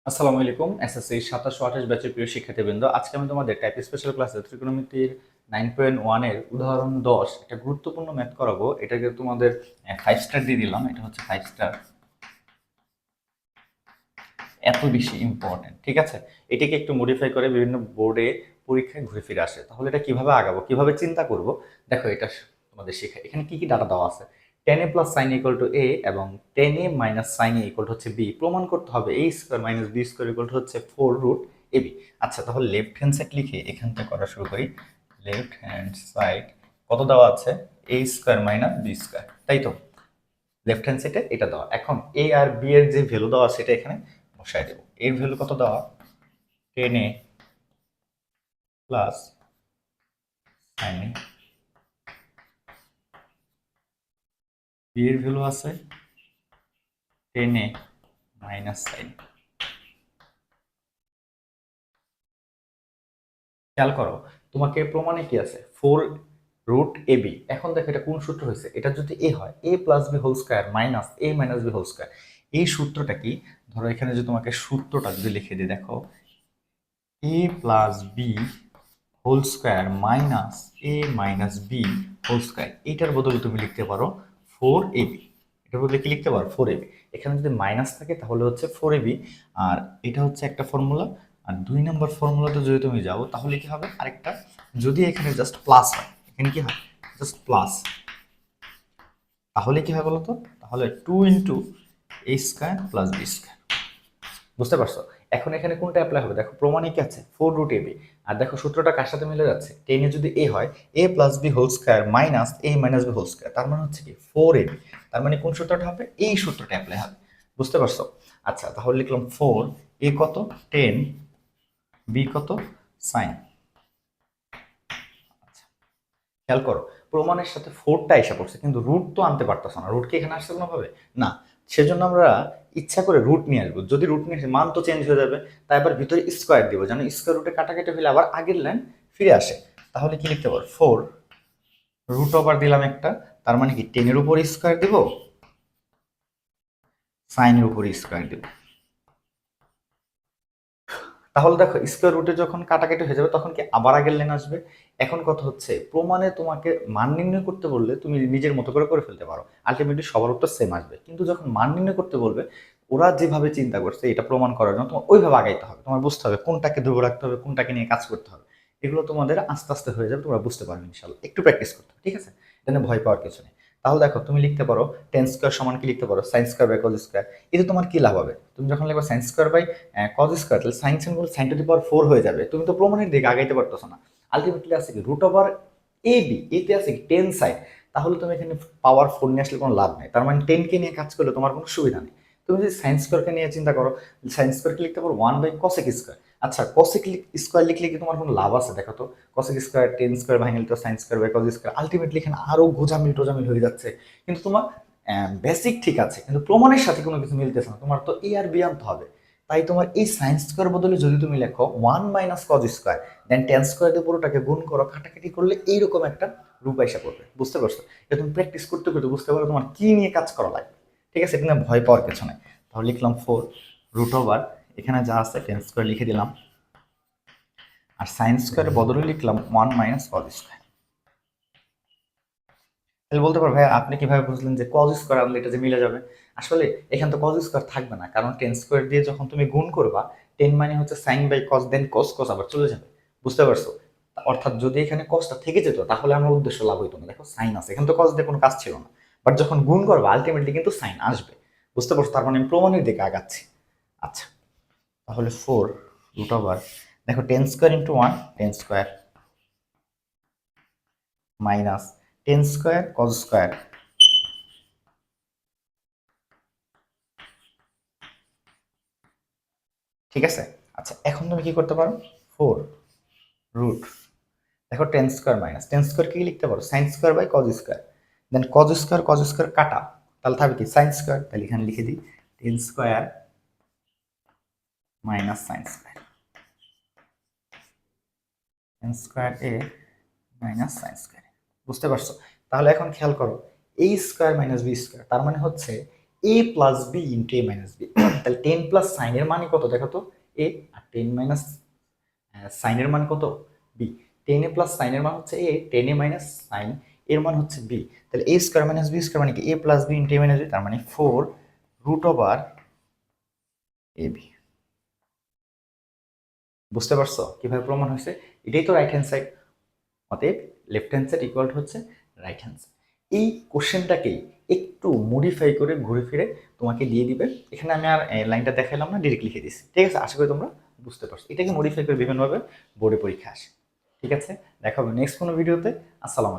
আসসালামু আলাইকুম এসএসসি 2728 ব্যাচের প্রিয় শিক্ষার্থীবৃন্দ, আজকে আমি তোমাদের টাইপ স্পেশাল ক্লাসে ত্রিকোণমিতির 9.1 এর উদাহরণ 10 একটা গুরুত্বপূর্ণ ম্যাথ করাবো। এটাকে তোমাদের 5 স্টার দিয়ে দিলাম। এটা হচ্ছে 5 স্টার, এত বেশি ইম্পর্টেন্ট। ঠিক আছে, এটাকে একটু মডিফাই করে বিভিন্ন বোর্ডে পরীক্ষায় ঘুরে ফিরে আসে। তাহলে এটা কিভাবে আগাবো, কিভাবে চিন্তা করব, দেখো এটা তোমাদের শেখায়। এখানে কি কি ডাটা দেওয়া আছে? tan a plus sine equal to a এবং tan a minus sine a equal to হচ্ছে বি। প্রমাণ করতে হবে a square minus B square equal to হচ্ছে 4 রুট এ বি। আচ্ছা, তাহলে লেফট হ্যান্ড সাইড লিখে এখান থেকে করা শুরু করি। লেফট হ্যান্ড সাইড কত দেওয়া আছে? a square minus B square, তাই তো? লেফট হ্যান্ড সাইডে এটা দেওয়া। এখন এ আর বি এর যে ভ্যালু দেওয়া সেটা এখানে বসায় দেবো। এর ভ্যালু কত দেওয়া? 10a প্লাস সাইন এ, বি এর ভ্যালু আছে 10a মাইনাস সাইন। খেয়াল করো, তোমাকে প্রমাণে কি আছে? 4 রুট এ বি। এখন দেখো এটা কোন সূত্র হয়েছে? এটা যদি এ হয়, a plus b whole square minus a minus b whole square. এই সূত্রটা কি? ধরো এখানে যদি তোমাকে সূত্রটা যদি লিখে দিই, দেখো a plus b whole square minus a minus b whole square. এইটার বদলে তুমি লিখতে পারো 4ab। এটার বদলে কি লিখতে পারো? 4ab। এখানে যদি মাইনাস থাকে তাহলে হচ্ছে 4ab। আর এটা হচ্ছে একটা ফর্মুলা। আর 2 নম্বর ফর্মুলাতে যদি তুমি যাও তাহলে কি হবে? আরেকটা, যদি এখানে জাস্ট প্লাস হয়, এখানে কি হয়? জাস্ট প্লাস, তাহলে কি হয় বলো তো? তাহলে 2 × a square plus B square. বুঝতে পারছো? এখন এখানে কোনটা অ্যাপ্লাই হবে? দেখো প্রমাণে কি আছে? 4 রুট এ বি। আর দেখো সূত্রটা কার সাথে মিলে যাচ্ছে? টেনে যদি এ হয়, a plus b whole square minus a minus b whole square, তার মানে হচ্ছে কি 4ab। তার মানে কোন সূত্রটা হবে? এই সূত্রটা অ্যাপ্লাই হবে। বুঝতে পারছো? আচ্ছা, তাহলে লিখলাম 4, এ কত 10, বি কত সাইন। খেয়াল করো, প্রমাণের সাথে 4টা এসে পড়ছে, কিন্তু রুট তো আনতে পারতেছ না। রুট কি এখানে আসছে কোনোভাবে? না। সেজন্য আমরা ইচ্ছা করে রুট নিয়ে আসবো। যদি রুট নিয়ে আসি মান তো চেঞ্জ হয়ে যাবে, তাই আবার ভিতরে স্কোয়ার দিব, যেন স্কোয়ার রুটে কাটাকাটি হলে আবার আগের লাইন ফিরে আসে। তাহলে কি লিখতে পারো? 4 রুট ওভার দিলাম একটা, তার মানে কি 10-এর উপর স্কোয়ার দিব, সাইনের উপর স্কোয়ার দিব। তাহলে দেখো স্কোয়ার রুটে যখন কাটাকাটি হয়ে যাবে তখন কি আবার আগের লাইন আসবে। এখন কথা হচ্ছে, প্রমাণে তোমাকে মান নির্ণয় করতে বললে তুমি নিজের মতো করে করে ফেলতে পারো, আলটিমেটলি সবার উত্তর সেম আসবে। কিন্তু যখন মান নির্ণয় করতে বলবে, ওরা যেভাবে চিন্তা করছে এটা প্রমাণ করার জন্য তোমার ওইভাবে আগাইতে হবে। তোমার বুঝতে হবে কোনটাকে ধরে রাখতে হবে, কোনটাকে নিয়ে কাজ করতে হবে। এগুলো তোমাদের আস্তে আস্তে হয়ে যাবে, তোমরা বুঝতে পারবে ইনশাল্লাহ। একটু প্র্যাকটিস করতে হবে, ঠিক আছে? এটা নিয়ে ভয় পাওয়ার কিছু নেই। তাহলে দেখো তুমি লিখতে পারো টেন স্কোয়ার সমান কি লিখতে পারো? Sine square by cos square. এতে তোমার কি লাভ হবে? তুমি যখন লিখবে sine square by cos square, তাহলে সাইন সাইন গুলো সাইন টু দি পাওয়ার 4 হয়ে যাবে। তুমি তো প্রমাণের দিকে আগাইতে পারতেছো না। আলটিমেটলি আছে কি রুট ওভার এ বি, এতে আছে কি 10 সাইন। তাহলে তুমি এখানে পাওয়ার 4 নিয়ে আসলে কোনো লাভ নেই। তার মানে 10কে নিয়ে কাজ করলে তোমার কোনো সুবিধা নেই। তুমি যদি সাইন স্কোয়ারকে নিয়ে চিন্তা করো, সাইন স্কোয়ারকে লিখতে পারো 1/cosec স্কোয়ার। আচ্ছা, cosec স্কোয়ার লিখলে কি তোমার কোনো লাভ আছে? দেখো তো, cosec স্কোয়ার 10 স্কোয়ার ভাঙে নিতে sine square by cos square, ultimately এখানে আরো গোজামিল টোজামিল হয়ে যাচ্ছে। কিন্তু তোমার বেসিক ঠিক আছে, কিন্তু প্রমাণের সাথে কোনো কিছু মিলতেছে না। তোমার তো এ আর বি আনতে হবে। তাই তোমার এই সাইন স্কোয়ার বদলে যদি তুমি লেখো 1 - cos স্কোয়ার, দেন টেন স্কোয়ার দিয়ে পুরোটাকে গুণ করো, কাটাকাটি করলে এইরকম একটা রূপ আইসা পড়বে। বুঝতে পারছো? এটা তুমি প্র্যাকটিস করতে করতে বুঝতে পারো তোমার কি নিয়ে কাজ করা লাগবে। ঠিক আছে, এটা নিয়ে ভয় পাওয়ার কিছু নাই। তাহলে লিখলাম 4 রুট ওভার, এখানে যা আছে টেন স্কোয়ার লিখে দিলাম, আর সাইন স্কোয়ারের বদলে লিখলাম 1 - cos স্কোয়ার। তাহলে বলতে পারো ভাই আপনি কিভাবে বুঝলেন যে কজ স্কোয়ার আনলে এটা যে মিলে যাবে? আসলে এখানে তো কজ স্কোয়ার থাকবে না, কারণ টেন স্কোয়ার দিয়ে যখন তুমি গুণ করবা, 10 মানে হচ্ছে সাইন বাই কজ, দেন কস কস আবার চলে যাবে। বুঝতে পারছো? অর্থাৎ যদি এখানে কসটা থেকে যেত তাহলে আমার উদ্দেশ্য লাভ হইতো না। দেখো সাইন আছে, এখানে তো কস দিয়ে কোনো কাজ ছিল না। বাট যখন গুণ করবা আলটিমেটলি কিন্তু সাইন আসবে। বুঝতে পারছো? তার মানে আমি প্রমাণের দিকে আগাচ্ছি। আচ্ছা, তাহলে 4 রুট ওভার, দেখো 10 square × 1 10 square minus 10 square cos square. ঠিক আছে? আচ্ছা, এখন তুমি কি করতে পারো? 4 রুট, দেখো 10 স্কোয়ার মাইনাস 10 স্কোয়ার কি লিখতে পারো? Sine square by cos square. Then cos square কাটা, তাহলে থাকবে কি সাইন স্কোয়ার। তাহলে এখানে লিখে দিই 10 square minus sine square, 10 square a minus sine square. বুঝতে পারছো? তাহলে এখন খেয়াল করো, a square minus B square, তার মানে হচ্ছে a plus b into a minus b. তাহলে 10 প্লাস সাইনের মানে কত দেখো তো, এ, আর 10 মাইনাস সাইনের মান কত, বি। 10 এ প্লাস সাইনের মান হচ্ছে এ, 10 এ মাইনাস সাইন এর মান হচ্ছে বি। তাহলে এ স্কোয়ার মাইনাস বি স্কোয়ার মানে কি, এ plus b into a minus B, তার মানে 4 রুট ওভার এ বি। বুঝতে পারছো কিভাবে প্রমাণ হয়েছে? এটাই তো রাইট হ্যান্ড সাইড। অতএব left hand side equal to হচ্ছে রাইট হ্যান্ড সাইড। এই কোশ্চেনটাকেই একটু মডিফাই করে ঘুরে ফিরে তোমাকে দিয়ে দিবে। এখানে আমি আর লাইনটা দেখাইলাম না, ডিরেক্ট লিখে দিচ্ছি। ঠিক আছে, আশা করি তোমরা বুঝতে পারছো। এটাকে মডিফাই করে বিভিন্নভাবে বোর্ডে পরীক্ষা আসে। ঠিক আছে, দেখা হবে নেক্সট কোনো ভিডিওতে। আসসালাম।